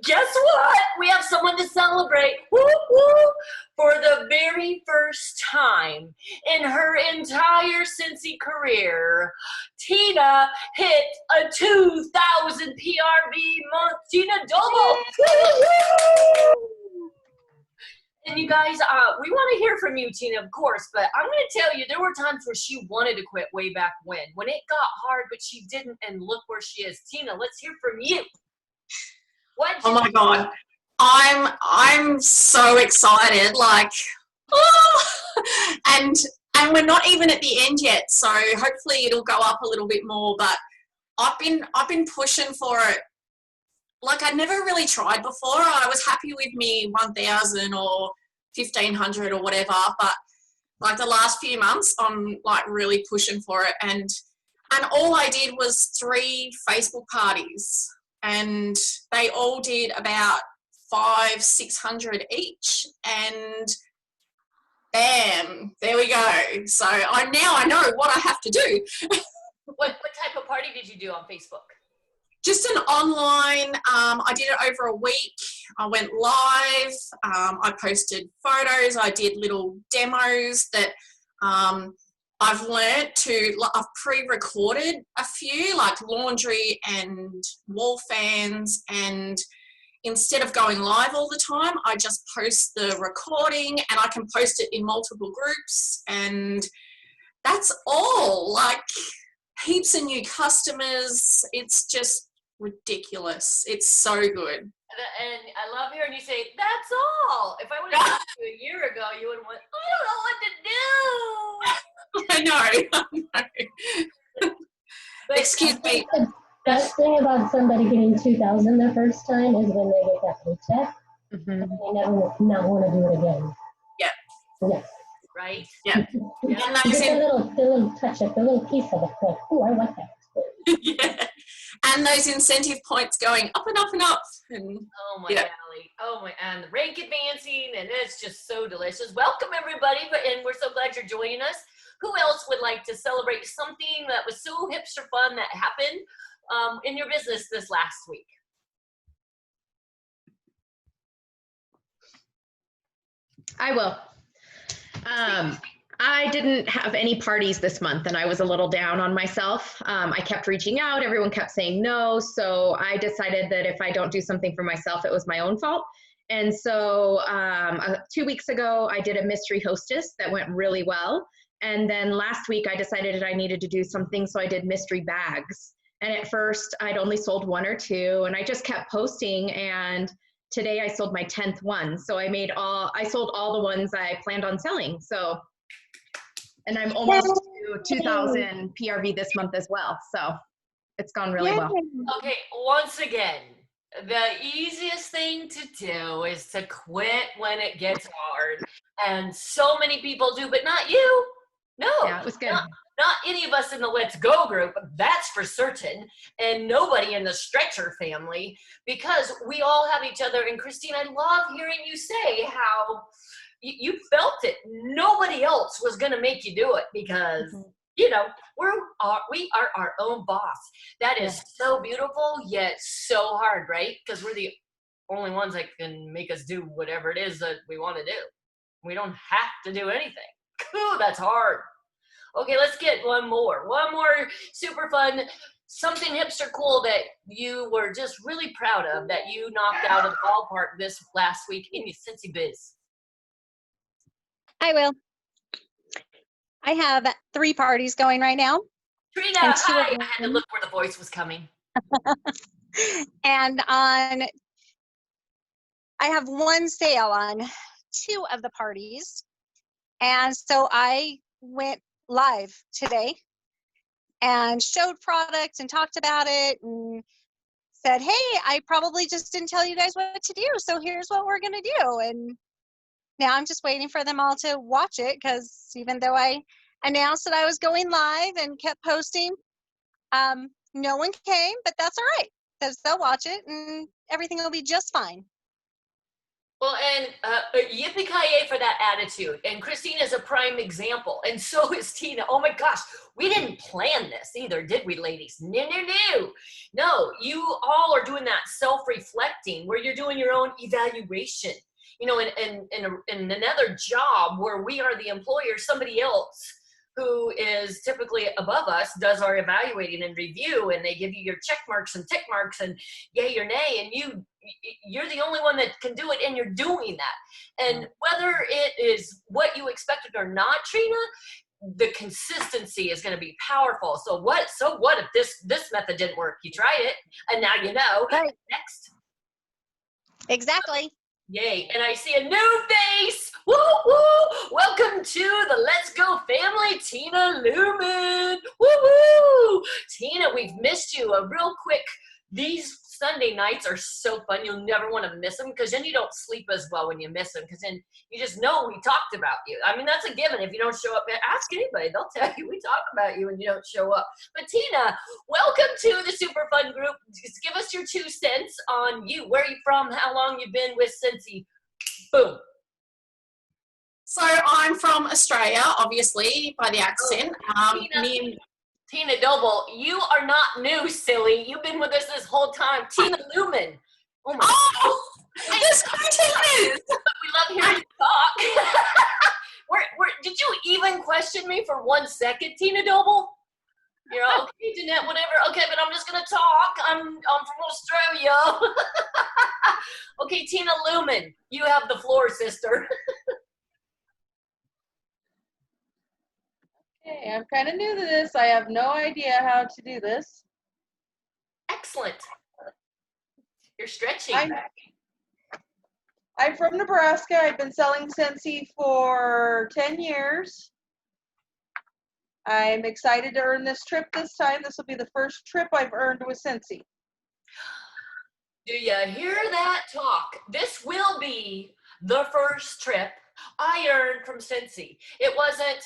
guess what? We have someone to celebrate. Woo, woo. For the very first time in her entire Cincy career, Tina hit a 2,000 PRV month. Tina double. And you guys, we want to hear from you, Tina, of course, but I'm going to tell you, there were times where she wanted to quit way back when it got hard, but she didn't, and look where she is. Tina, let's hear from you. Oh my God. I'm so excited, like, and we're not even at the end yet, so hopefully it'll go up a little bit more, but I've been pushing for it. Like, I'd never really tried before. I was happy with me 1,000 or 1,500 or whatever, but like the last few months, I'm like really pushing for it. And all I did was 3 Facebook parties, and they all did about 500-600 each, and bam, there we go. So I know what I have to do. What type of party did you do on Facebook? Just an online, I did it over a week. I went live, I posted photos, I did little demos that I've pre-recorded a few, like laundry and wall fans, and instead of going live all the time, I just post the recording, and I can post it in multiple groups, and that's all. Like, heaps of new customers. It's just ridiculous. It's so good. And I love hearing you say, that's all. If I would have asked you a year ago, you would have went, I don't know what to do. I know. But excuse me. The best thing about somebody getting 2,000 the first time is when they get that paycheck, and they never not want to do it again. Yeah. Yes. Right? Yeah. Yeah. And the little touch up, the little piece of it, like, oh, I like that. Yeah. And those incentive points going up and up and up. And, oh my golly. Oh my, and the rank advancing, and it's just so delicious. Welcome everybody, and we're so glad you're joining us. Who else would like to celebrate something that was so hipster fun that happened in your business this last week? I will. I didn't have any parties this month, and I was a little down on myself. I kept reaching out. Everyone kept saying no. So I decided that if I don't do something for myself, it was my own fault. And so 2 weeks ago, I did a mystery hostess that went really well. And then last week, I decided I needed to do something. So I did mystery bags. And at first, I'd only sold 1 or 2. And I just kept posting. And today, I sold my 10th one. So I sold all the ones I planned on selling. So. And I'm almost to 2,000 PRV this month as well. So it's gone really well. Okay, once again, the easiest thing to do is to quit when it gets hard. And so many people do, but not you. No. Yeah, it was good. Not any of us in the Let's Go group, that's for certain. And nobody in the Stretcher family, because we all have each other. And Christine, I love hearing you say how you felt it. Nobody else was going to make you do it, because you know, we are our own boss. That is so beautiful, yet so hard, right? Because we're the only ones that can make us do whatever it is that we want to do. We don't have to do anything. Cool, that's hard. Okay, let's get one more super fun, something hipster cool that you were just really proud of, that you knocked out of the ballpark this last week in your Cincy biz. I will. I have 3 parties going right now. Trina, hi. I had to look where the voice was coming. And I have 1 sale on 2 of the parties. And so I went live today and showed product and talked about it and said, hey, I probably just didn't tell you guys what to do. So here's what we're going to do. And now I'm just waiting for them all to watch it, because even though I announced that I was going live and kept posting, no one came, but that's all right, because they'll watch it and everything will be just fine. Well, and yippee-ki-yay for that attitude. And Christine is a prime example. And so is Tina. Oh my gosh, we didn't plan this either, did we, ladies? No, no, no. No, you all are doing that self-reflecting where you're doing your own evaluation. You know, in another job where we are the employer, somebody else who is typically above us does our evaluating and review, and they give you your check marks and tick marks and yay or nay, and you're the only one that can do it, and you're doing that. And whether it is what you expected or not, Trina, the consistency is going to be powerful. So what if this method didn't work? You tried it, and now you know. Right. Next. Exactly. Yay, and I see a new face. Woo, woo. Welcome to the Let's Go family, Tina Lumen. Woo, woo. Tina, we've missed you. A real quick, these Sunday nights are so fun. You'll never want to miss them, because then you don't sleep as well when you miss them, because then you just know we talked about you. I mean, that's a given. If you don't show up, ask anybody. They'll tell you we talk about you when you don't show up. But Tina, welcome to the super fun group. Just give us your 2 cents on you. Where are you from? How long you been with Cincy? Boom. So I'm from Australia, obviously, by the accent. Tina Doble, you are not new, silly. You've been with us this whole time. Tina Lumen. Oh my God. This continues. We love hearing you talk. Did you even question me for 1 second, Tina Doble? You're all, okay, Jeanette, whatever. Okay, but I'm just going to talk. I'm from Australia. Okay, Tina Lumen, you have the floor, sister. Okay, I'm kind of new to this. I have no idea how to do this. Excellent. You're stretching. I'm from Nebraska. I've been selling Scentsy for 10 years. I'm excited to earn this trip this time. This will be the first trip I've earned with Scentsy. Do you hear that talk? This will be the first trip I earned from Cincy. It wasn't,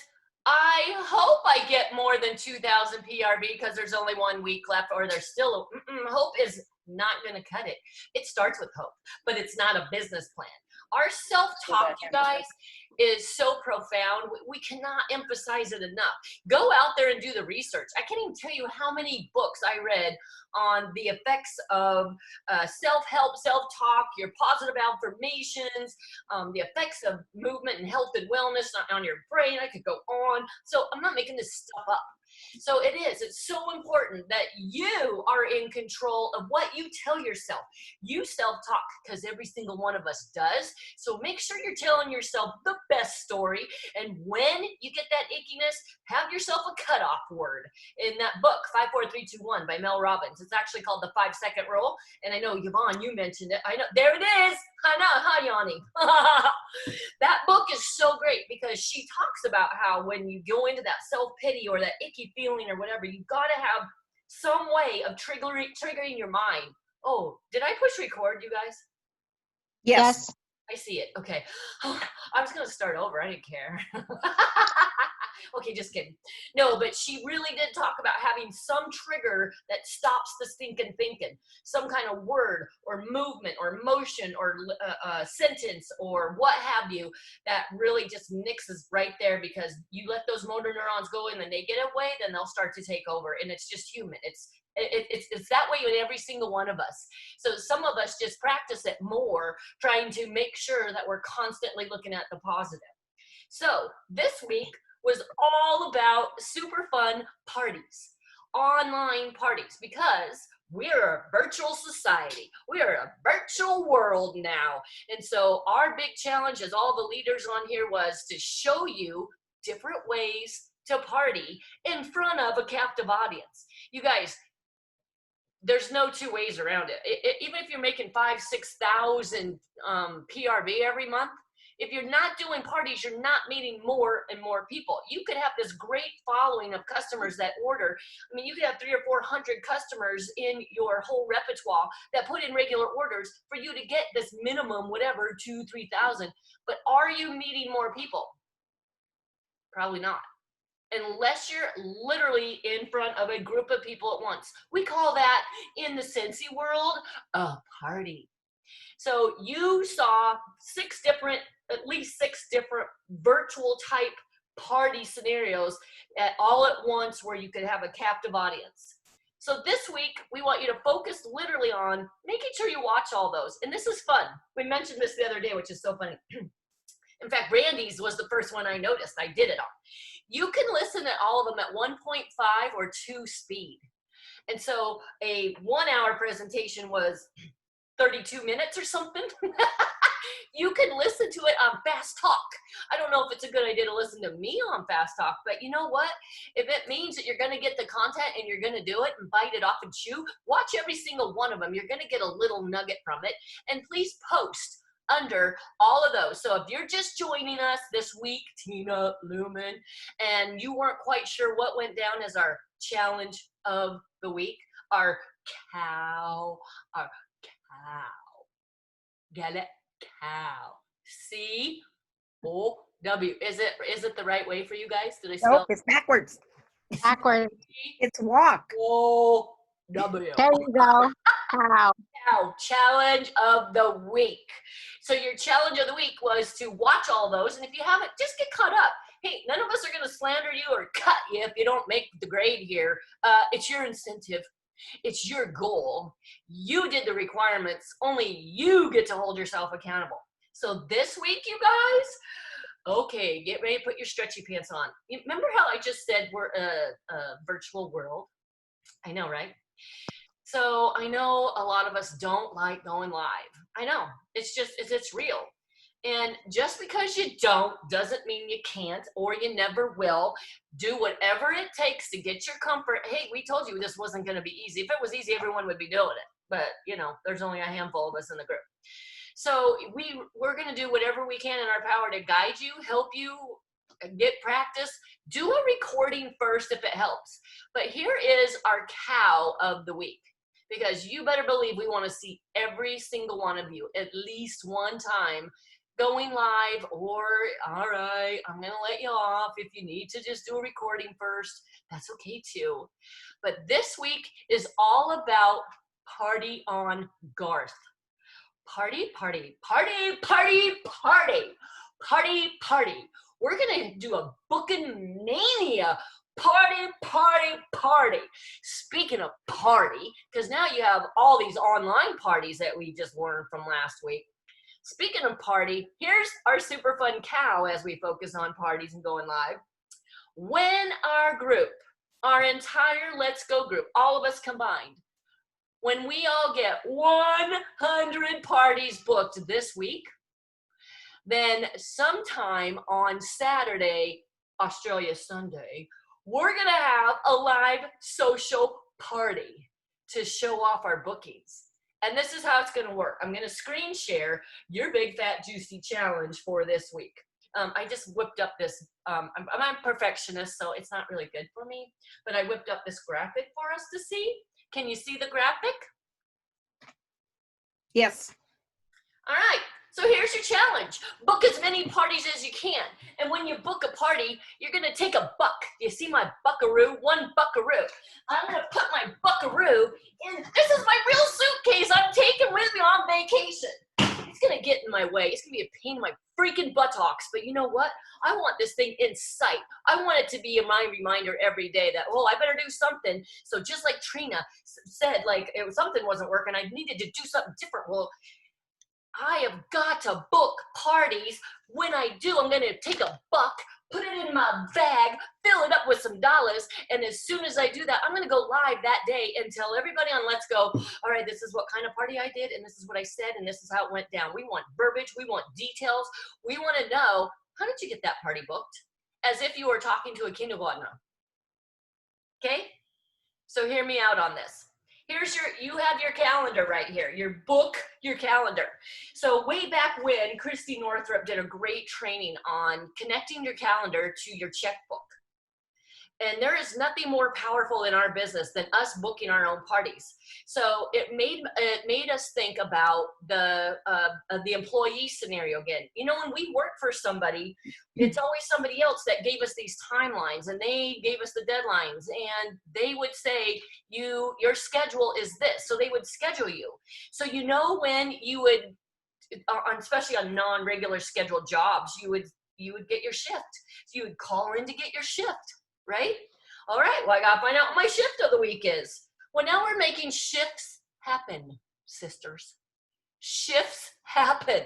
I hope I get more than 2,000 PRV because there's only 1 week left, or there's still, hope is not going to cut it. It starts with hope, but it's not a business plan. Our self-talk, you guys, is so profound. We cannot emphasize it enough. Go out there and do the research. I can't even tell you how many books I read on the effects of self-help, self-talk, your positive affirmations, the effects of movement and health and wellness on your brain. I could go on. So I'm not making this stuff up. So it's so important that you are in control of what you tell yourself. You self-talk, because every single one of us does. So make sure you're telling yourself the best story. And when you get that ickiness, have yourself a cutoff word. In that book, 5, 4, 3, 2, 1 by Mel Robbins, it's actually called the 5-second rule. And I know, Yvonne, you mentioned it. I know, there it is. I know, hi, Yanni. That book is so great because she talks about how when you go into that self-pity or that icky feeling or whatever, you've got to have some way of triggering your mind. Oh, did I push record, you guys? Yes. I see it. Okay. Oh, I was going to start over. I didn't care. Okay, just kidding. No, but she really did talk about having some trigger that stops the stinking thinking. Some kind of word or movement or motion or sentence or what have you that really just nixes right there, because you let those motor neurons go in and they get away, then they'll start to take over. And it's just human. It's that way in every single one of us. So some of us just practice it more, trying to make sure that we're constantly looking at the positive. So this week was all about super fun parties, online parties, because we're a virtual society. We are a virtual world now. And so our big challenge as all the leaders on here was to show you different ways to party in front of a captive audience. You guys, there's no 2 ways around it. Even if you're making 5,000, 6,000 PRV every month, if you're not doing parties, you're not meeting more and more people. You could have this great following of customers that order. I mean, you could have 300 or 400 customers in your whole repertoire that put in regular orders for you to get this minimum, whatever, 2,000, 3,000. But are you meeting more people? Probably not. Unless you're literally in front of a group of people at once. We call that, in the Scentsy world, a party. So you saw at least six different virtual type party scenarios all at once where you could have a captive audience. So this week, we want you to focus literally on making sure you watch all those. And this is fun. We mentioned this the other day, which is so funny. In fact, Randy's was the first one I noticed. I did it on. You can listen to all of them at 1.5 or 2 speed. And so a 1 hour presentation was 32 minutes or something. You can listen to it on Fast Talk. I don't know if it's a good idea to listen to me on Fast Talk, but you know what? If it means that you're going to get the content and you're going to do it and bite it off and chew, watch every single one of them. You're going to get a little nugget from it. And please post under all of those. So if you're just joining us this week, Tina Lumen, and you weren't quite sure what went down as our challenge of the week, our cow. Get it? Cow. C-O-W. Is it the right way for you guys? Did I spell Nope, it's backwards. Backward. It's walk. O-W. There you go. Wow. Cow. Challenge of the week. So your challenge of the week was to watch all those, and if you haven't, just get caught up. Hey, none of us are going to slander you or cut you if you don't make the grade here. It's your incentive. It's your goal. You did the requirements. Only you get to hold yourself accountable. So this week, you guys, okay, get ready to put your stretchy pants on. You remember how I just said we're a virtual world? I know, right? So I know a lot of us don't like going live. I know. It's real. And just because you don't doesn't mean you can't or you never will. Do whatever it takes to get your comfort. Hey, we told you this wasn't going to be easy. If it was easy, everyone would be doing it. But, there's only a handful of us in the group. So we're going to do whatever we can in our power to guide you, help you get practice. Do a recording first if it helps. But here is our cow of the week. Because you better believe we want to see every single one of you at least one time going live, or all right, I'm going to let you off. If you need to just do a recording first, that's okay too. But this week is all about Party on Garth. Party, party, party, party, party, party, party. We're going to do a booking mania. Party, party, party. Speaking of party, because now you have all these online parties that we just learned from last week. Speaking of party, here's our super fun cow as we focus on parties and going live. When our group, our entire Let's Go group, all of us combined, when we all get 100 parties booked this week, then sometime on Saturday, Australia Sunday, we're going to have a live social party to show off our bookings. And this is how it's going to work. I'm going to screen share your big, fat, juicy challenge for this week. I just whipped up this, I'm a perfectionist, so it's not really good for me, but I whipped up this graphic for us to see. Can you see the graphic? Yes. All right. So here's your challenge. Book as many parties as you can. And when you book a party, you're going to take a buck. You see my buckaroo? One buckaroo. I'm going to put my buckaroo in. This is my real suitcase I'm taking with me on vacation. It's going to get in my way. It's going to be a pain in my freaking buttocks. But you know what? I want this thing in sight. I want it to be my reminder every day that, I better do something. So just like Trina said, something wasn't working. I needed to do something different. Well, I have got to book parties. When I do, I'm going to take a buck, put it in my bag, fill it up with some dollars, and as soon as I do that, I'm going to go live that day and tell everybody on Let's Go, all right, this is what kind of party I did, and this is what I said, and this is how it went down. We want verbiage. We want details. We want to know, how did you get that party booked? As if you were talking to a kindergartner. Okay? So hear me out on this. You have your calendar right here. Your calendar. So way back when, Christy Northrup did a great training on connecting your calendar to your checkbook. And there is nothing more powerful in our business than us booking our own parties. So it made us think about the employee scenario again. You know, when we work for somebody, it's always somebody else that gave us these timelines, and they gave us the deadlines, and they would say, your schedule is this. So they would schedule you. So you know when you would, especially on non-regular scheduled jobs, you would get your shift. So you would call in to get your shift. Right? All right, well, I gotta find out what my shift of the week is. Well, now we're making shifts happen, sisters. Shifts happen.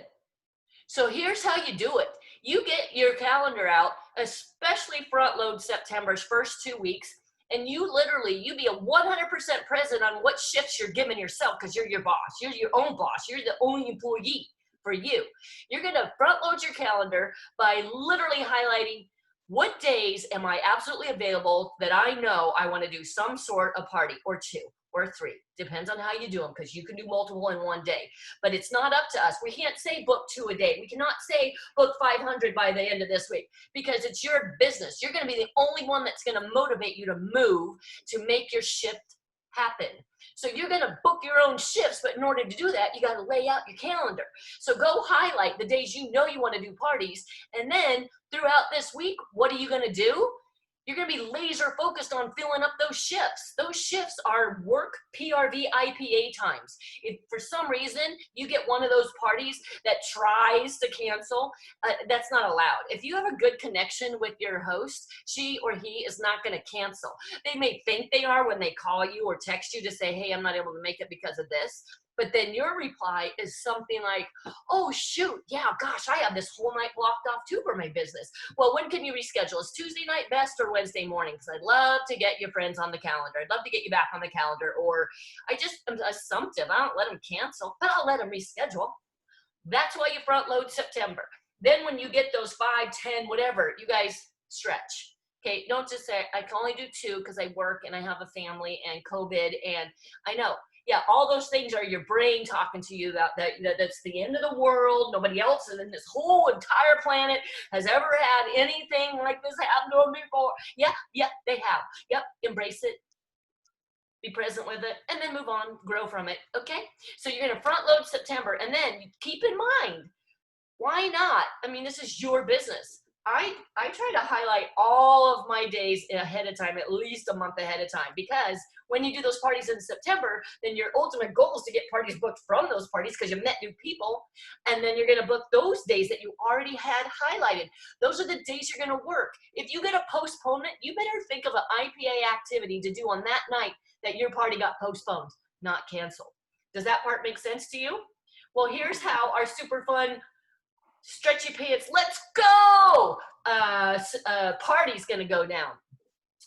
So here's how you do it. You get your calendar out, especially front load September's first 2 weeks, and you be a 100% present on what shifts you're giving yourself, because you're your boss. You're your own boss. You're the only employee for you. You're gonna front load your calendar by literally highlighting, what days am I absolutely available that I know I want to do some sort of party, or 2 or 3. Depends on how you do them, because you can do multiple in one day. But it's not up to us. We can't say book 2 a day. We cannot say book 500 by the end of this week, because it's your business. You're going to be the only one that's going to motivate you to move, to make your shift happen. So you're going to book your own shifts, but in order to do that, you got to lay out your calendar. So go highlight the days you know you want to do parties, and then throughout this week, what are you going to do? You're going to be laser focused on filling up those shifts. Those shifts are work PRV IPA times. If for some reason you get one of those parties that tries to cancel, that's not allowed. If you have a good connection with your host, she or he is not going to cancel. They may think they are when they call you or text you to say, hey, I'm not able to make it because of this. But then your reply is something like, oh, shoot, yeah, gosh, I have this whole night blocked off too for my business. Well, when can you reschedule? Is Tuesday night best or Wednesday morning? Because I'd love to get your friends on the calendar. I'd love to get you back on the calendar. Or I just am assumptive. I don't let them cancel, but I'll let them reschedule. That's why you front load September. Then when you get those 5, 10, whatever, you guys stretch. Okay, don't just say, I can only do 2 because I work and I have a family and COVID, and I know. Yeah, all those things are your brain talking to you about that's the end of the world. Nobody else in this whole entire planet has ever had anything like this happen to them before. Yeah, they have. Yep, embrace it. Be present with it, and then move on, grow from it, okay? So you're gonna front load September, and then keep in mind, why not? I mean, this is your business. I try to highlight all of my days ahead of time, at least a month ahead of time, because when you do those parties in September, then your ultimate goal is to get parties booked from those parties because you met new people, and then you're going to book those days that you already had highlighted. Those are the days you're going to work. If you get a postponement, you better think of an IPA activity to do on that night that your party got postponed, not canceled. Does that part make sense to you? Well, here's how our super fun stretchy pants, let's go! Party's gonna go down.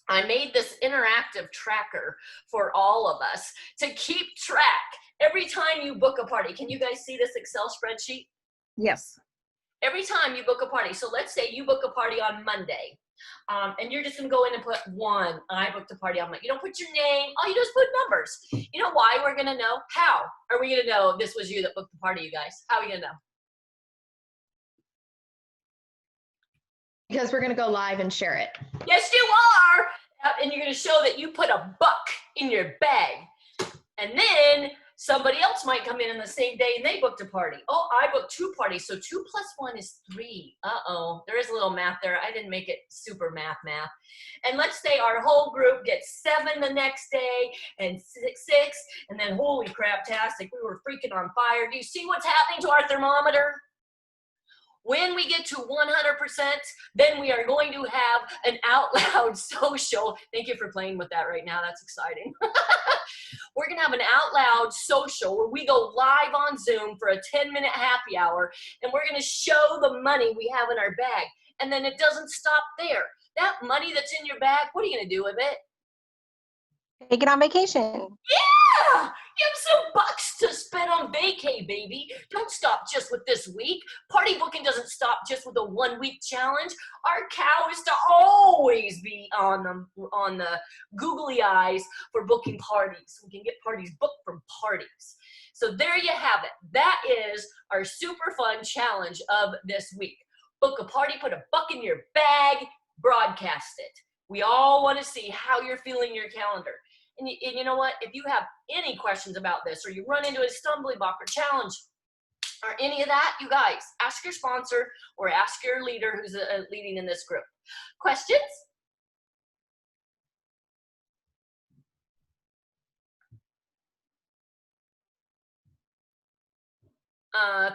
I made this interactive tracker for all of us to keep track. Every time you book a party, can you guys see this Excel spreadsheet? Yes. Every time you book a party, so let's say you book a party on Monday, and you're just gonna go in and put 1, I booked a party on Monday. You don't put your name, all you do is put numbers. You know why we're gonna know? How are we gonna know this was you that booked the party, you guys? How are we gonna know? Because we're going to go live and share it. Yes, you are. And you're going to show that you put $1 in your bag. And then somebody else might come in on the same day and they booked a party. Oh, I booked 2 parties. So 2 plus 1 is 3. Uh-oh. There is a little math there. I didn't make it super math. And let's say our whole group gets 7 the next day and 6. And then holy crap-tastic, we were freaking on fire. Do you see what's happening to our thermometer? When we get to 100%, then we are going to have an out loud social. Thank you for playing with that right now. That's exciting. We're going to have an out loud social where we go live on Zoom for a 10-minute happy hour, and we're going to show the money we have in our bag. And then it doesn't stop there. That money that's in your bag, what are you going to do with it? Take it on vacation. Yeah! You have some bucks to spend on Vaycay, baby. Don't stop just with this week. Party booking doesn't stop just with a 1-week challenge. Our cow is to always be on the googly eyes for booking parties. We can get parties booked from parties. So there you have it. That is our super fun challenge of this week. Book a party, put $1 in your bag, broadcast it. We all want to see how you're feeling your calendar. And you know what? If you have any questions about this, or you run into a stumbling block or challenge or any of that, you guys, ask your sponsor or ask your leader who's leading in this group. Questions?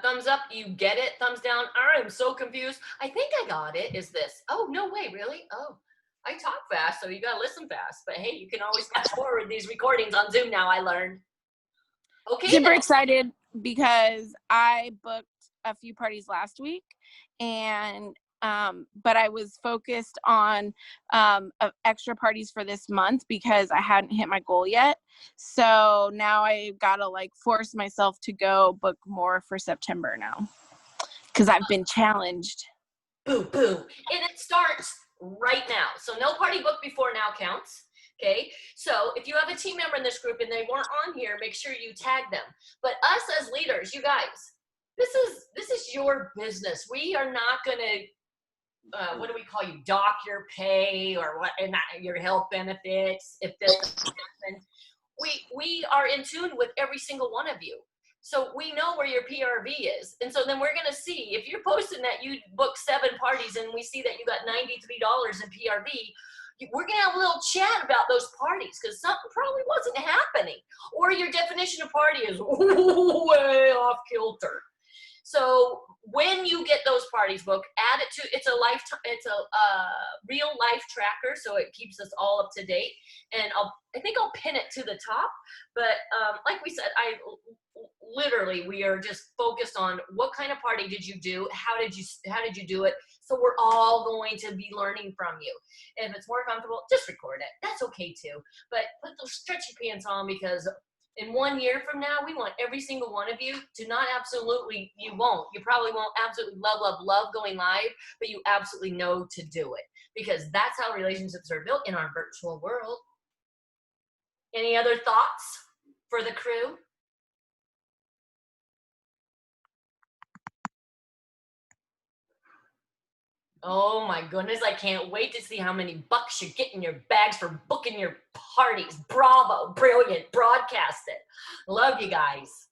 Thumbs up, you get it. Thumbs down, I'm so confused. I think I got it, is this. Oh, no way, really? Oh, I talk fast, so you gotta listen fast. But hey, you can always fast forward these recordings on Zoom now, I learned. Okay. Super excited because I booked a few parties last week, and but I was focused on extra parties for this month because I hadn't hit my goal yet. So now I gotta like force myself to go book more for September now because I've been challenged. Boo, boo. And it starts right now. So no party book before now counts. Okay, so if you have a team member in this group and they weren't on here, make sure you tag them. But us as leaders, you guys, this is your business. We are not gonna what do we call you, dock your pay or what, and your health benefits if this happens. We are in tune with every single one of you. So we know where your PRV is. And so then we're going to see, if you're posting that you booked 7 parties and we see that you got $93 in PRV, we're going to have a little chat about those parties because something probably wasn't happening. Or your definition of party is way off kilter. So when you get those parties booked, add it to, it's a real life tracker, so it keeps us all up to date. And I think I'll pin it to the top. But like we said, literally we are just focused on what kind of party did you do, how did you do it. So we're all going to be learning from you. If it's more comfortable, just record it. That's okay too. But put those stretchy pants on because in 1 year from now, we want every single one of you to not absolutely, you probably won't absolutely love going live, but you absolutely know to do it because that's how relationships are built in our virtual world. Any other thoughts for the crew? Oh my goodness, I can't wait to see how many bucks you get in your bags for booking your parties. Bravo, brilliant, broadcast it. Love you guys.